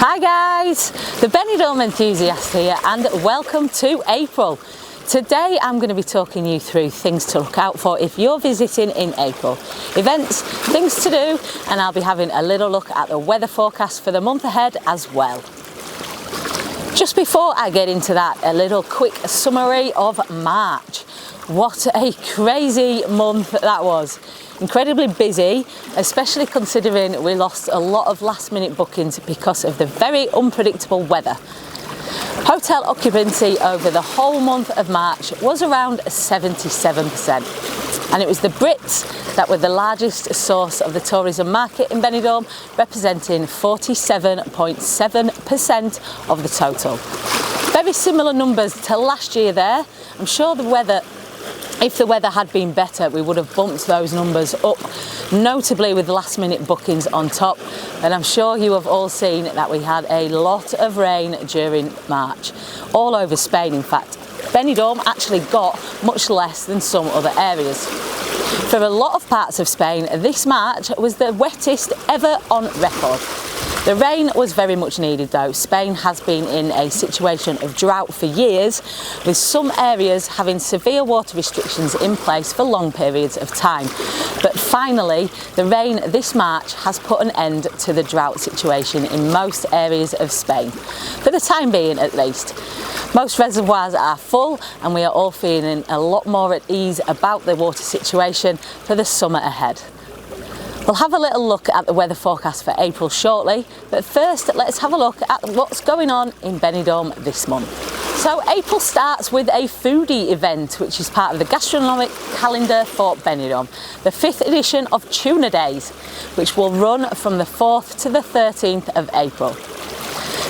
Hi guys, the Benidorm Enthusiast here and welcome to April. Today I'm going to be talking you through things to look out for if you're visiting in April. Events, things to do, and I'll be having a little look at the weather forecast for the month ahead as well. Just before I get into that, a little quick summary of March. What a crazy month that was. Incredibly busy, especially considering we lost a lot of last minute bookings because of the very unpredictable weather. Hotel occupancy over the whole month of March was around 77%. And it was the Brits that were the largest source of the tourism market in Benidorm, representing 47.7% of the total. Very similar numbers to last year there. I'm sure if the weather had been better, we would have bumped those numbers up, notably with last minute bookings on top. And I'm sure you have all seen that we had a lot of rain during March, all over Spain in fact. Benidorm actually got much less than some other areas. For a lot of parts of Spain, this March was the wettest ever on record. The rain was very much needed though. Spain has been in a situation of drought for years, with some areas having severe water restrictions in place for long periods of time. But finally, the rain this March has put an end to the drought situation in most areas of Spain, for the time being at least. Most reservoirs are full and we are all feeling a lot more at ease about the water situation for the summer ahead. We'll have a little look at the weather forecast for April shortly, but first let's have a look at what's going on in Benidorm this month. So April starts with a foodie event, which is part of the gastronomic calendar for Benidorm, the 5th edition of Tuna Days, which will run from the 4th to the 13th of April.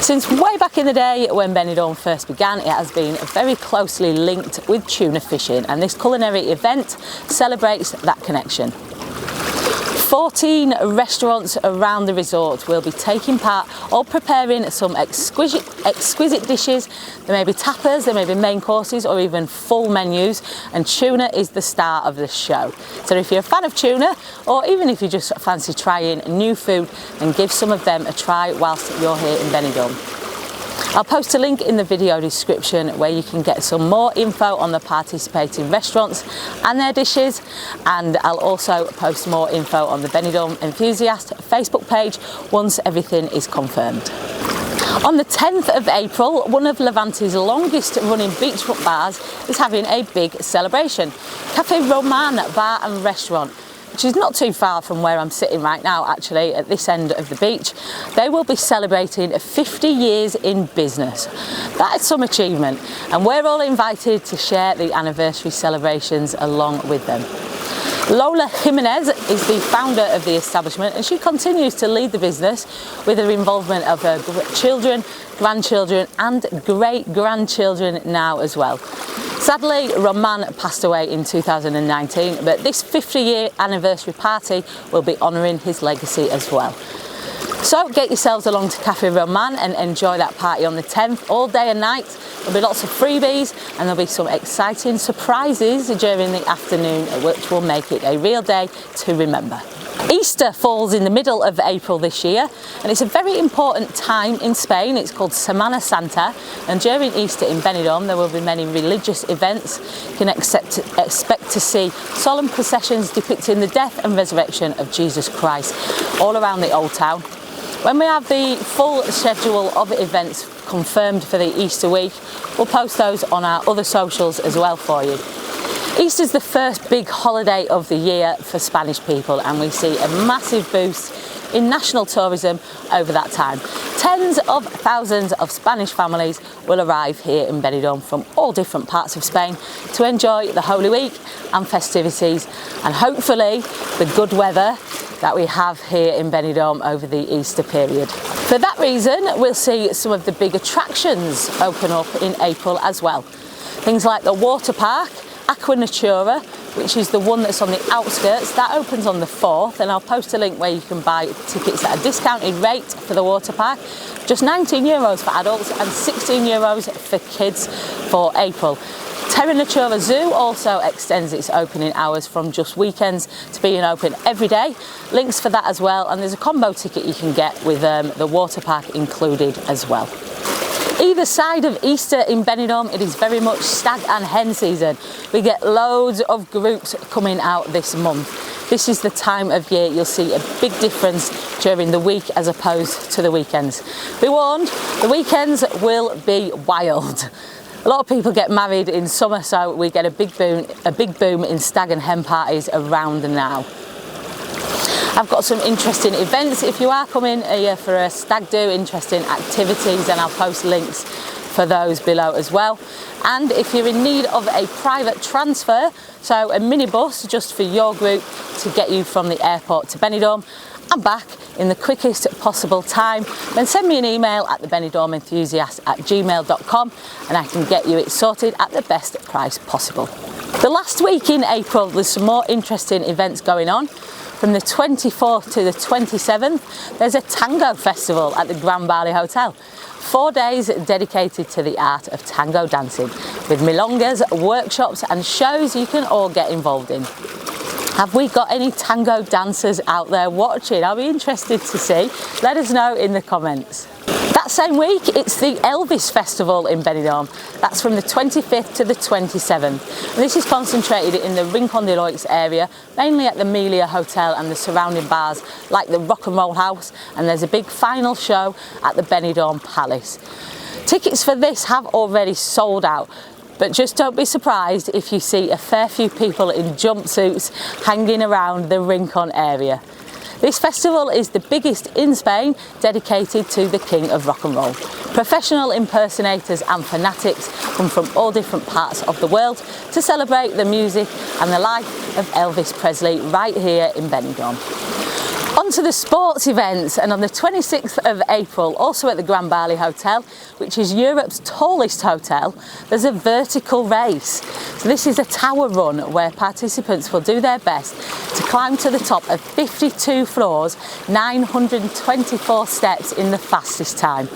Since way back in the day when Benidorm first began, it has been very closely linked with tuna fishing, and this culinary event celebrates that connection. 14 restaurants around the resort will be taking part or preparing some exquisite dishes. There may be tapas, there may be main courses or even full menus, and tuna is the star of the show. So if you're a fan of tuna, or even if you just fancy trying new food, then give some of them a try whilst you're here in Benidorm. I'll post a link in the video description where you can get some more info on the participating restaurants and their dishes, and I'll also post more info on the Benidorm Enthusiast Facebook page once everything is confirmed. On the 10th of April, one of Levante's longest running beachfront bars is having a big celebration. Cafe Roman Bar and Restaurant, which is not too far from where I'm sitting right now, actually, at this end of the beach. They will be celebrating 50 years in business. That is some achievement, and we're all invited to share the anniversary celebrations along with them. Lola Jimenez is the founder of the establishment, and she continues to lead the business with her involvement of her children, grandchildren and great-grandchildren now as well. Sadly, Roman passed away in 2019, but this 50-year anniversary party will be honouring his legacy as well. So get yourselves along to Cafe Roman and enjoy that party on the 10th, all day and night. There'll be lots of freebies and there'll be some exciting surprises during the afternoon, which will make it a real day to remember. Easter falls in the middle of April this year, and it's a very important time in Spain. It's called Semana Santa, and during Easter in Benidorm there will be many religious events. You can expect to see solemn processions depicting the death and resurrection of Jesus Christ all around the Old Town. When we have the full schedule of events confirmed for the Easter week, we'll post those on our other socials as well for you. Easter is the first big holiday of the year for Spanish people, and we see a massive boost in national tourism over that time. Tens of thousands of Spanish families will arrive here in Benidorm from all different parts of Spain to enjoy the Holy Week and festivities, and hopefully the good weather that we have here in Benidorm over the Easter period. For that reason, we'll see some of the big attractions open up in April as well. Things like the water park, Aqua Natura, which is the one that's on the outskirts. That opens on the 4th, and I'll post a link where you can buy tickets at a discounted rate for the water park. Just €19 for adults and €16 for kids for April. Terra Natura Zoo also extends its opening hours from just weekends to being open every day. Links for that as well, and there's a combo ticket you can get with the water park included as well. Either side of Easter in Benidorm, it is very much stag and hen season. We get loads of groups coming out this month. This is the time of year you'll see a big difference during the week as opposed to the weekends. Be warned, the weekends will be wild. A lot of people get married in summer, so we get a big boom in stag and hen parties around now. I've got some interesting events if you are coming here for a stag do, interesting activities, and I'll post links for those below as well. And if you're in need of a private transfer, so a minibus just for your group to get you from the airport to Benidorm and back in the quickest possible time, then send me an email at thebenidormenthusiast@gmail.com and I can get you it sorted at the best price possible. The last week in April, there's some more interesting events going on. From the 24th to the 27th, there's a tango festival at the Grand Bali Hotel. 4 days dedicated to the art of tango dancing, with milongas, workshops and shows you can all get involved in. Have we got any tango dancers out there watching? I'll be interested to see. Let us know in the comments. That same week, it's the Elvis Festival in Benidorm. That's from the 25th to the 27th. And this is concentrated in the Rincon de Loix area, mainly at the Melia Hotel and the surrounding bars like the Rock and Roll House, and there's a big final show at the Benidorm Palace. Tickets for this have already sold out, but just don't be surprised if you see a fair few people in jumpsuits hanging around the Rincon area. This festival is the biggest in Spain, dedicated to the King of Rock and Roll. Professional impersonators and fanatics come from all different parts of the world to celebrate the music and the life of Elvis Presley right here in Benidorm. On to the sports events, and on the 26th of April, also at the Grand Bali Hotel, which is Europe's tallest hotel, there's a vertical race. So this is a tower run where participants will do their best to climb to the top of 52 floors, 924 steps in the fastest time.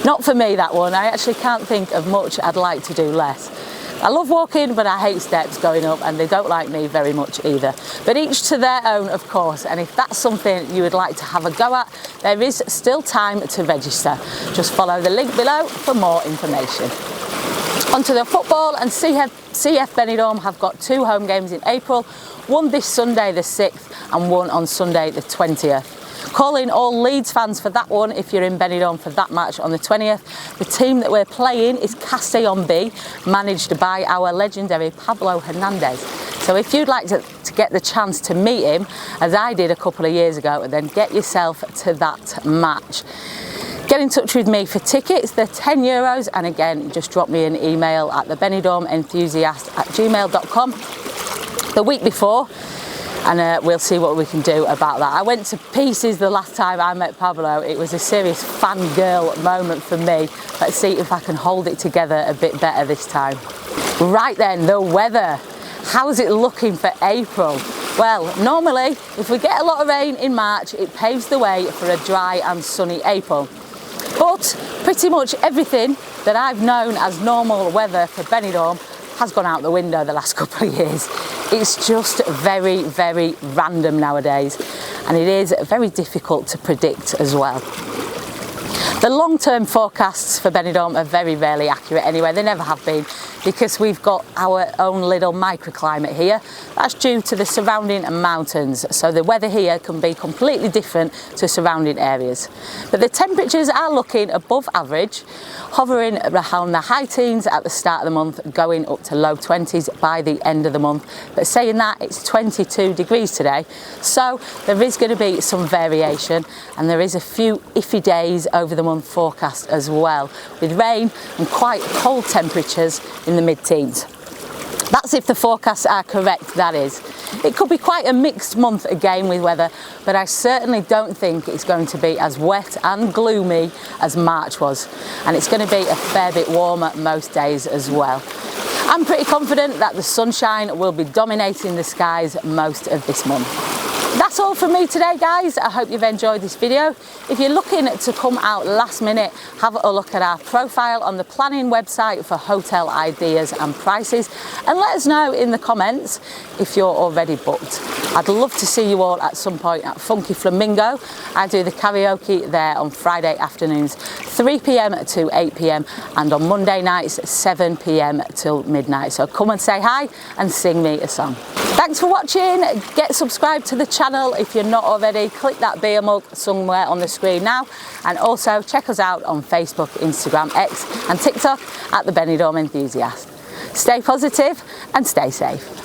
Not for me, that one. I actually can't think of much I'd like to do less. I love walking, but I hate steps going up, and they don't like me very much either. But each to their own, of course, and if that's something you would like to have a go at, there is still time to register. Just follow the link below for more information. Onto the football, and CF Benidorm have got 2 home games in April, one this Sunday the 6th and one on Sunday the 20th. Calling all Leeds fans for that one if you're in Benidorm for that match on the 20th. The team that we're playing is Castellón B, managed by our legendary Pablo Hernandez. So if you'd like to get the chance to meet him, as I did a couple of years ago, then get yourself to that match. Get in touch with me for tickets, they're €10, and again, just drop me an email at thebenidormenthusiast@gmail.com the week before, and we'll see what we can do about that. I went to pieces the last time I met Pablo. It was a serious fangirl moment for me. Let's see if I can hold it together a bit better this time. Right then, the weather. How's it looking for April? Well, normally, if we get a lot of rain in March, it paves the way for a dry and sunny April. But pretty much everything that I've known as normal weather for Benidorm has gone out the window the last couple of years. It's just very, very random nowadays, and it is very difficult to predict as well. The long-term forecasts for Benidorm are very rarely accurate anyway. They never have been, because we've got our own little microclimate here. That's due to the surrounding mountains, so the weather here can be completely different to surrounding areas. But the temperatures are looking above average, hovering around the high teens at the start of the month, going up to low 20s by the end of the month. But saying that, it's 22 degrees today, so there is going to be some variation, and there is a few iffy days over the month forecast as well, with rain and quite cold temperatures in the mid-teens. That's if the forecasts are correct, that is. It could be quite a mixed month again with weather, but I certainly don't think it's going to be as wet and gloomy as March was, and it's going to be a fair bit warmer most days as well. I'm pretty confident that the sunshine will be dominating the skies most of this month. That's all from me today, guys. I hope you've enjoyed this video. If you're looking to come out last minute, have a look at our profile on the planning website for hotel ideas and prices, and let us know in the comments if you're already booked. I'd love to see you all at some point at Funky Flamingo. I do the karaoke there on Friday afternoons 3 p.m. to 8 p.m. and on Monday nights 7 p.m. till midnight. So come and say hi and sing me a song. Thanks for watching. Get subscribed to the channel if you're not already. Click that beer mug somewhere on the screen now, and also check us out on Facebook, Instagram, X and TikTok at the Benidorm Enthusiast. Stay positive and stay safe.